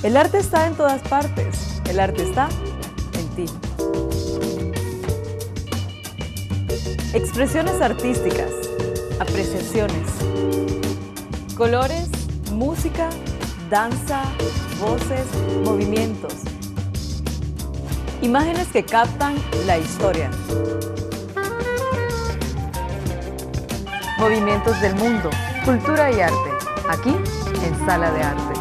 El arte está en todas partes. El arte está en ti. Expresiones artísticas, apreciaciones, colores, música, danza, voces, movimientos. Imágenes que captan la historia. Movimientos del mundo, cultura y arte. Aquí en Sala de Arte.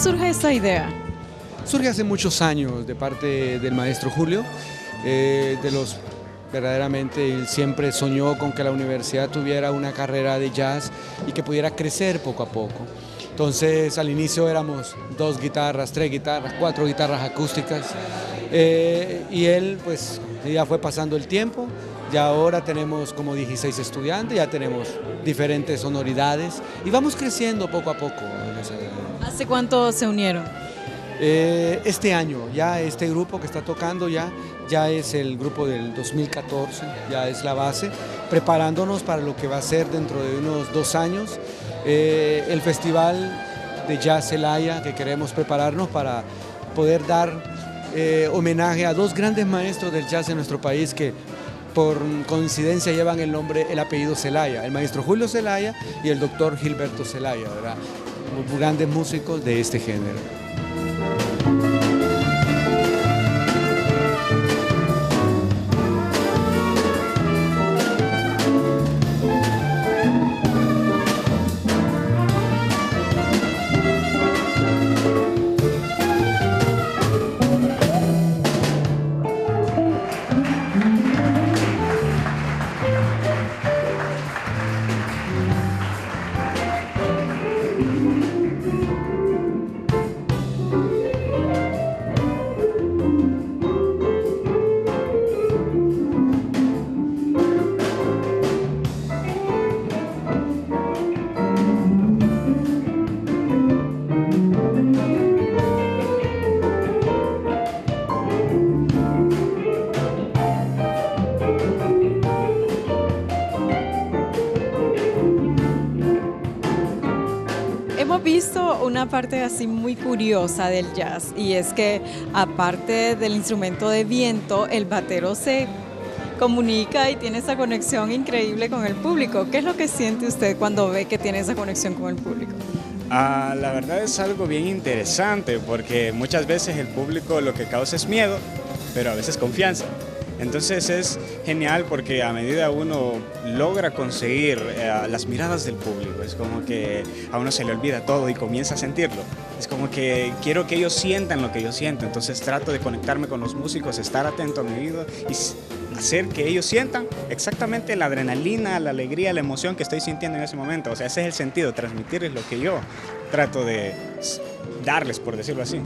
Surge esta idea? Surge hace muchos años de parte del maestro Julio, verdaderamente él siempre soñó con que la universidad tuviera una carrera de jazz y que pudiera crecer poco a poco. Entonces al inicio éramos 2 guitarras, 3 guitarras, 4 guitarras acústicas y él pues ya fue pasando el tiempo, ya ahora tenemos como 16 estudiantes, ya tenemos diferentes sonoridades y vamos creciendo poco a poco. ¿Hace cuánto se unieron? Este año, ya este grupo que está tocando ya es el grupo del 2014, ya es la base, preparándonos para lo que va a ser dentro de unos 2 años, el Festival de Jazz Celaya, que queremos prepararnos para poder dar homenaje a 2 grandes maestros del jazz en nuestro país que por coincidencia llevan el apellido Celaya, el maestro Julio Celaya y el doctor Gilberto Celaya, ¿verdad? Grandes músicos de este género. una parte así muy curiosa del jazz y es que aparte del instrumento de viento, el batero se comunica y tiene esa conexión increíble con el público. ¿Qué es lo que siente usted cuando ve que tiene esa conexión con el público? La verdad es algo bien interesante porque muchas veces el público lo que causa es miedo, pero a veces confianza. Entonces es genial porque a medida uno logra conseguir las miradas del público, es como que a uno se le olvida todo y comienza a sentirlo. Es como que quiero que ellos sientan lo que yo siento, entonces trato de conectarme con los músicos, estar atento a mi vida y hacer que ellos sientan exactamente la adrenalina, la alegría, la emoción que estoy sintiendo en ese momento. O sea, ese es el sentido, transmitirles lo que yo trato de darles, por decirlo así.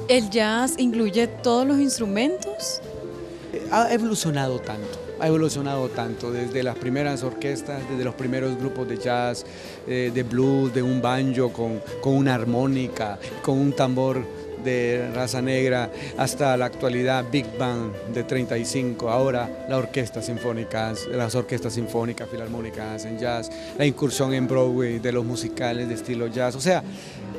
¿El jazz incluye todos los instrumentos? Ha evolucionado tanto desde las primeras orquestas, desde los primeros grupos de jazz, de blues, de un banjo con una armónica, con un tambor de raza negra, hasta la actualidad Big Band de 35, ahora las orquestas sinfónicas filarmónicas hacen jazz, la incursión en Broadway de los musicales de estilo jazz, o sea,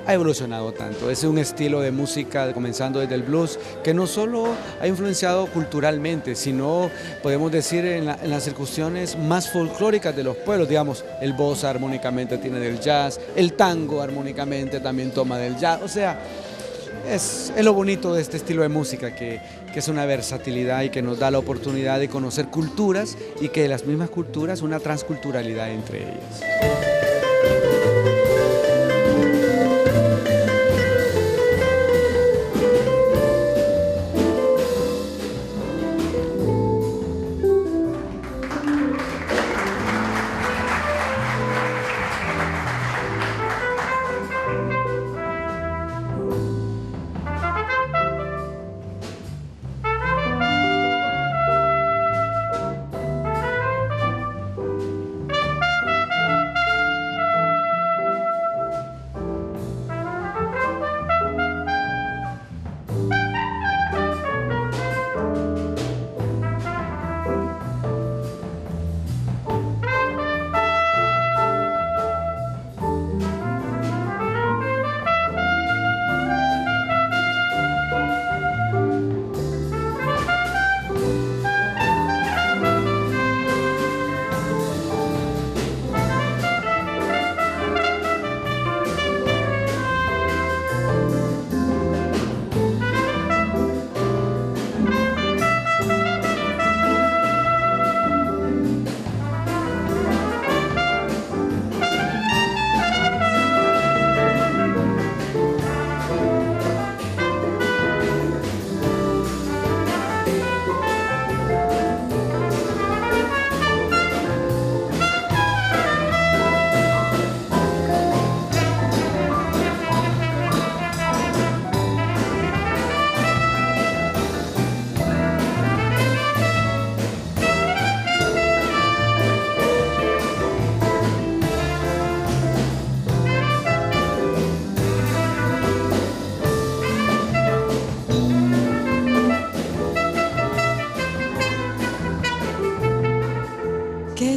ha evolucionado tanto. Es un estilo de música, comenzando desde el blues, que no solo ha influenciado culturalmente, sino, podemos decir, en las circunstancias más folclóricas de los pueblos. Digamos, el bossa armónicamente tiene del jazz, el tango armónicamente también toma del jazz. O sea, es lo bonito de este estilo de música, que es una versatilidad y que nos da la oportunidad de conocer culturas y que de las mismas culturas una transculturalidad entre ellas.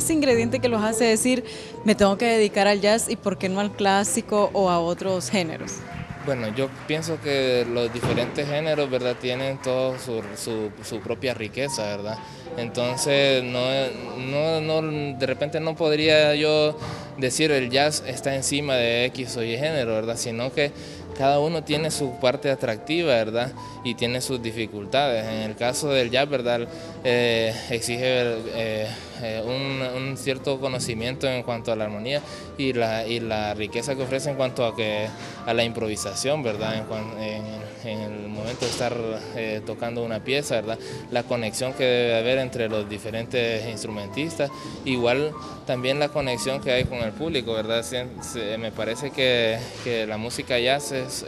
ese ingrediente que los hace decir, me tengo que dedicar al jazz y por qué no al clásico o a otros géneros? Bueno, yo pienso que los diferentes géneros, ¿verdad?, tienen todo su propia riqueza, ¿verdad? Entonces, de repente no podría yo decir el jazz está encima de X o Y género, ¿verdad? Sino que cada uno tiene su parte atractiva, ¿verdad? Y tiene sus dificultades. En el caso del jazz, ¿verdad? Exige un cierto conocimiento en cuanto a la armonía y la riqueza que ofrece en cuanto a la improvisación, ¿verdad? En el momento de estar tocando una pieza, ¿verdad? La conexión que debe haber entre los diferentes instrumentistas, igual también la conexión que hay con el público, ¿verdad? Me parece que la música jazz es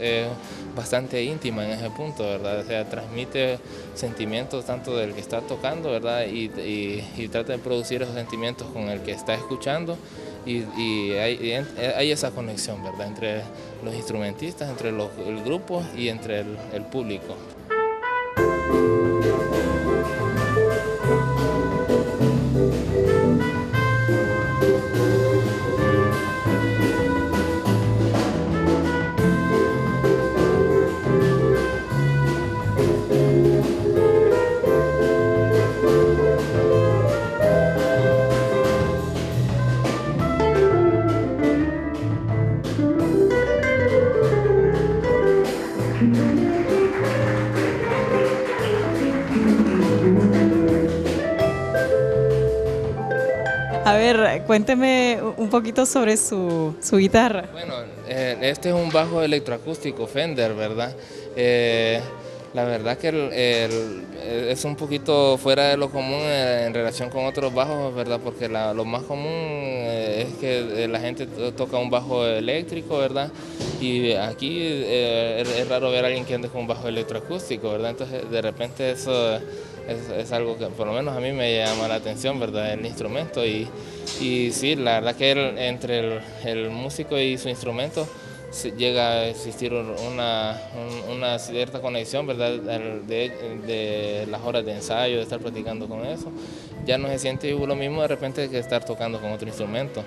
bastante íntima en ese punto, ¿verdad? O sea, transmite sentimientos tanto del que está tocando, ¿verdad? Y trata de producir esos sentimientos con el que está escuchando y hay esa conexión, ¿verdad? Entre los instrumentistas, entre el grupo y entre el público. A ver, cuénteme un poquito sobre su guitarra. Bueno, este es un bajo electroacústico Fender, ¿verdad? La verdad que es un poquito fuera de lo común en relación con otros bajos, ¿verdad? Porque lo más común es que la gente toca un bajo eléctrico, ¿verdad? Y aquí es raro ver a alguien que ande con un bajo electroacústico, ¿verdad? Entonces, de repente eso es algo que por lo menos a mí me llama la atención, ¿verdad? El instrumento y sí, la verdad que entre el músico y su instrumento llega a existir una cierta conexión, ¿verdad? De las horas de ensayo, de estar practicando con eso. Ya no se siente lo mismo de repente que estar tocando con otro instrumento.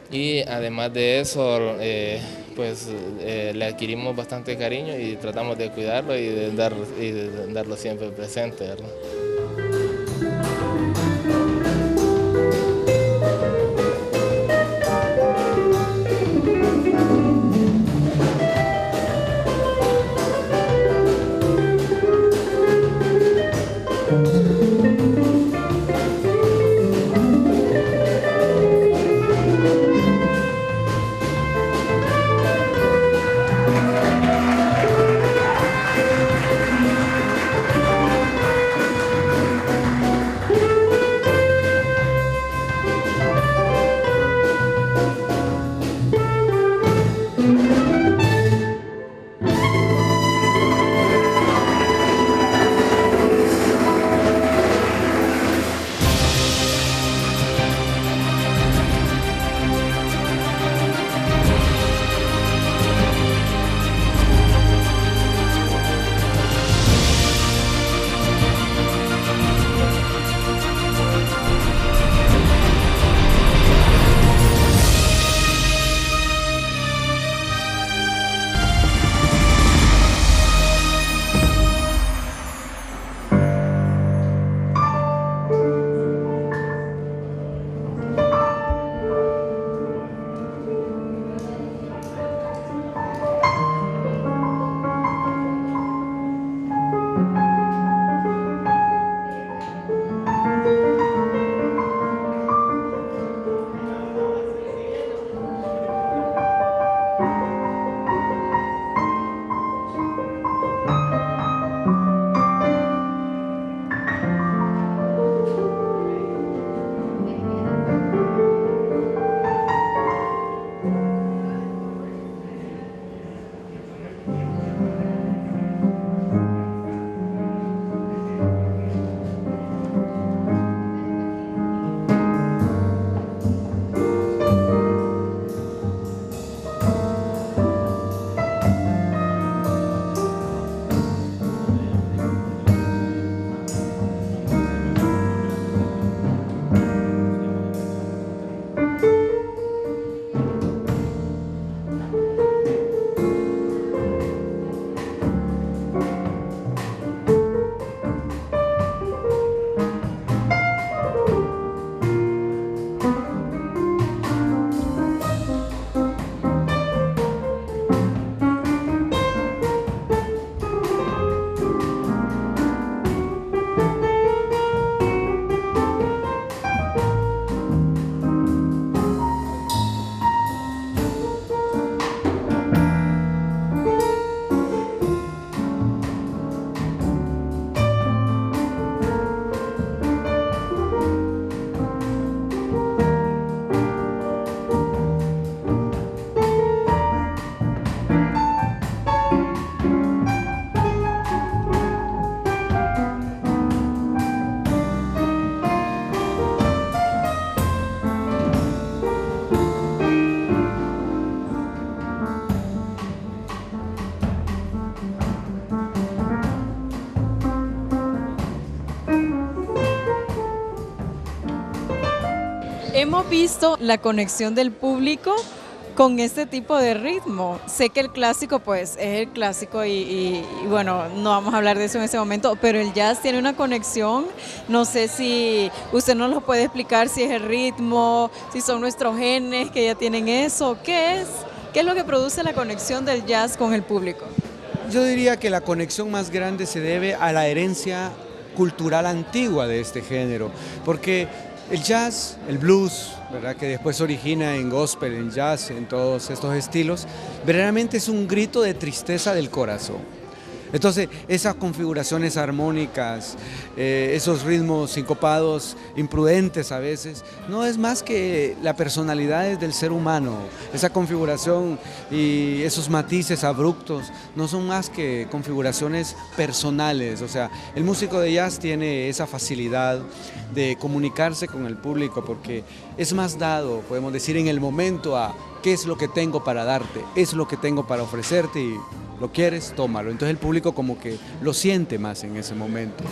Y además de eso, le adquirimos bastante cariño y tratamos de cuidarlo y de darlo siempre presente, ¿verdad? Hemos visto la conexión del público con este tipo de ritmo. Sé que el clásico pues es el clásico y bueno, no vamos a hablar de eso en este momento, pero el jazz tiene una conexión, no sé si usted nos lo puede explicar, si es el ritmo, si son nuestros genes que ya tienen eso, ¿qué es? ¿Qué es lo que produce la conexión del jazz con el público? Yo diría que la conexión más grande se debe a la herencia cultural antigua de este género, porque el jazz, el blues, ¿verdad?, que después se origina en gospel, en jazz, en todos estos estilos, verdaderamente es un grito de tristeza del corazón. Entonces, esas configuraciones armónicas, esos ritmos sincopados, imprudentes a veces, no es más que la personalidad del ser humano. Esa configuración y esos matices abruptos no son más que configuraciones personales. O sea, el músico de jazz tiene esa facilidad de comunicarse con el público porque es más dado, podemos decir, en el momento a qué es lo que tengo para darte, es lo que tengo para ofrecerte y lo quieres, tómalo. Entonces el público como que lo siente más en ese momento.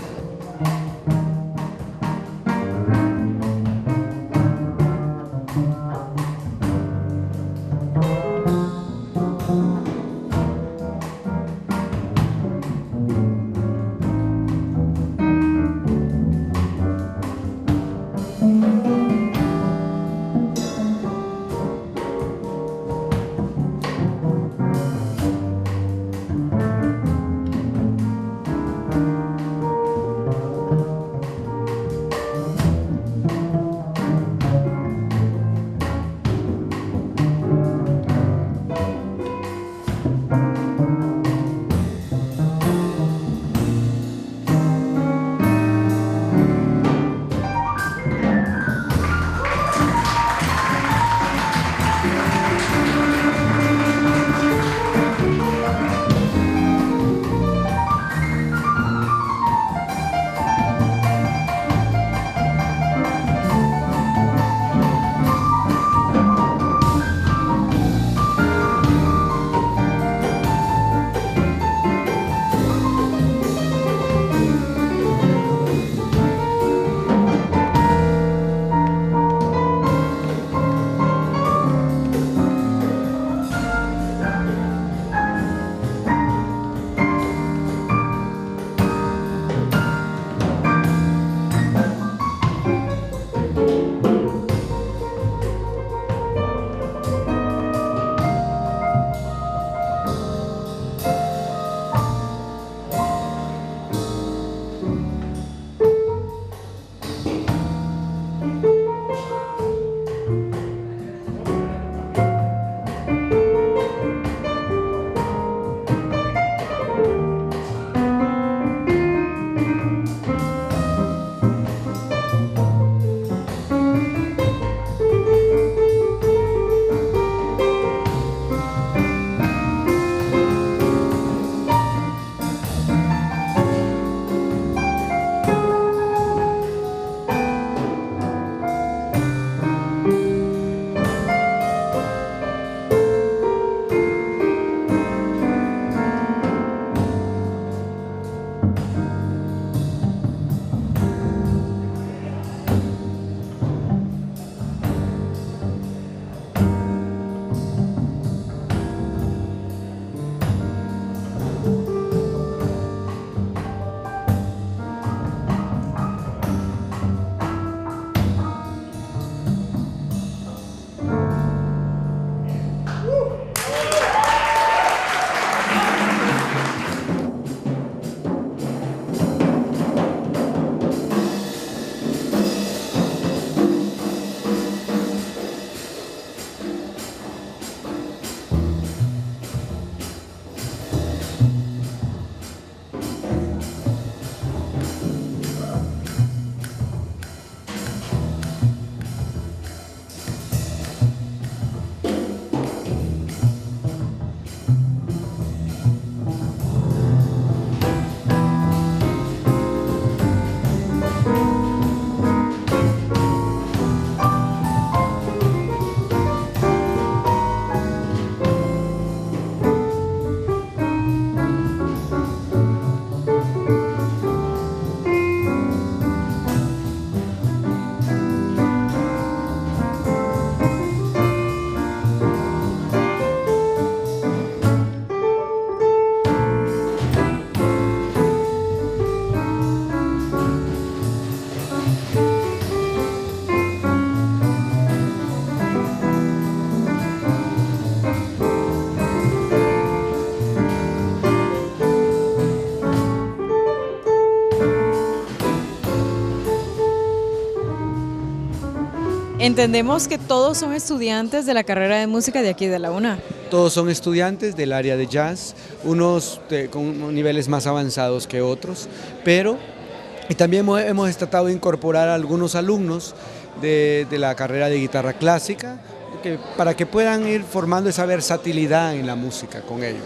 Entendemos que todos son estudiantes de la carrera de música de aquí de la UNA. Todos son estudiantes del área de jazz, unos con niveles más avanzados que otros, pero y también hemos tratado de incorporar a algunos alumnos de la carrera de guitarra clásica para que puedan ir formando esa versatilidad en la música con ellos.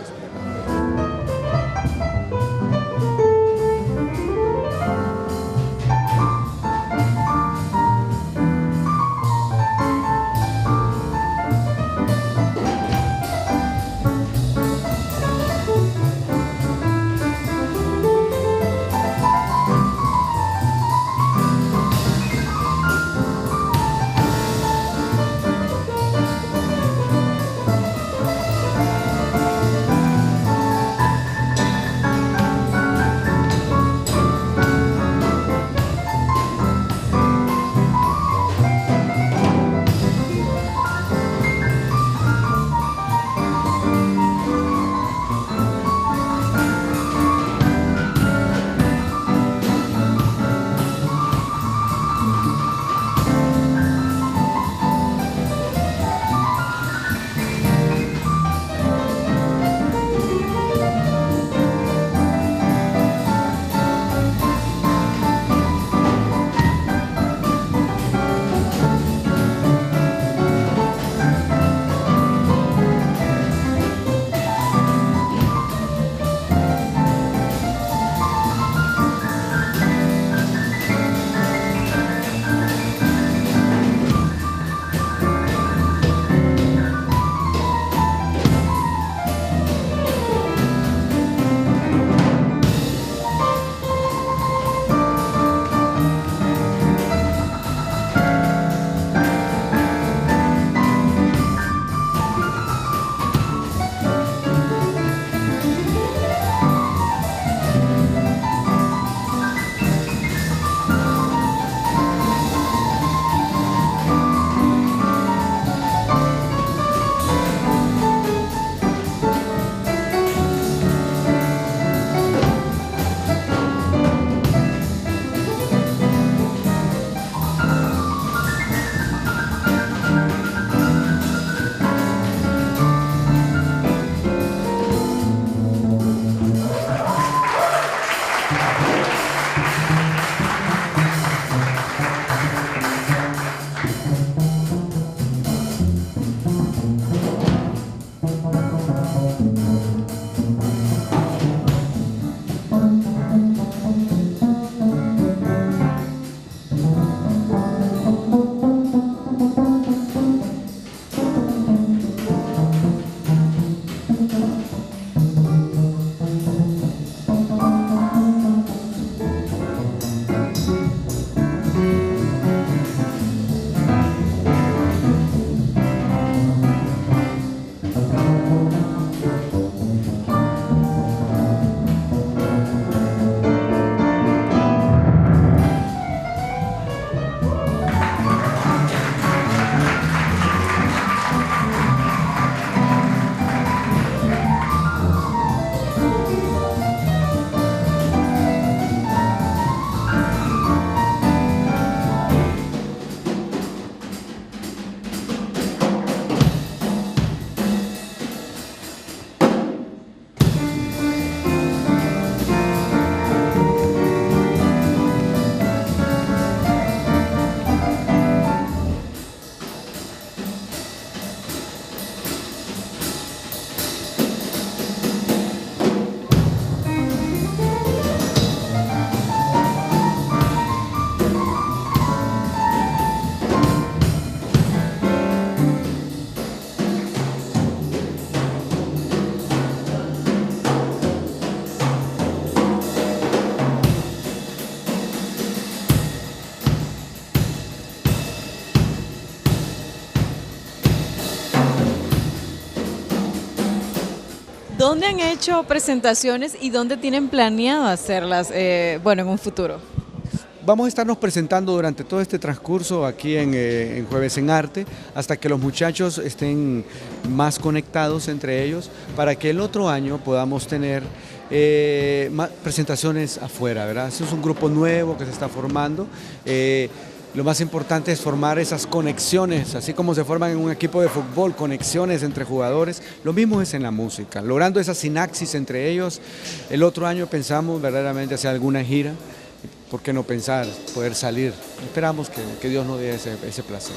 ¿Dónde han hecho presentaciones y dónde tienen planeado hacerlas, bueno, en un futuro? Vamos a estarnos presentando durante todo este transcurso aquí en Jueves en Arte, hasta que los muchachos estén más conectados entre ellos, para que el otro año podamos tener presentaciones afuera, ¿verdad? Este es un grupo nuevo que se está formando. Lo más importante es formar esas conexiones, así como se forman en un equipo de fútbol, conexiones entre jugadores, lo mismo es en la música, logrando esa sinapsis entre ellos. El otro año pensamos verdaderamente hacer alguna gira, ¿por qué no pensar, poder salir? Esperamos que Dios nos dé ese placer.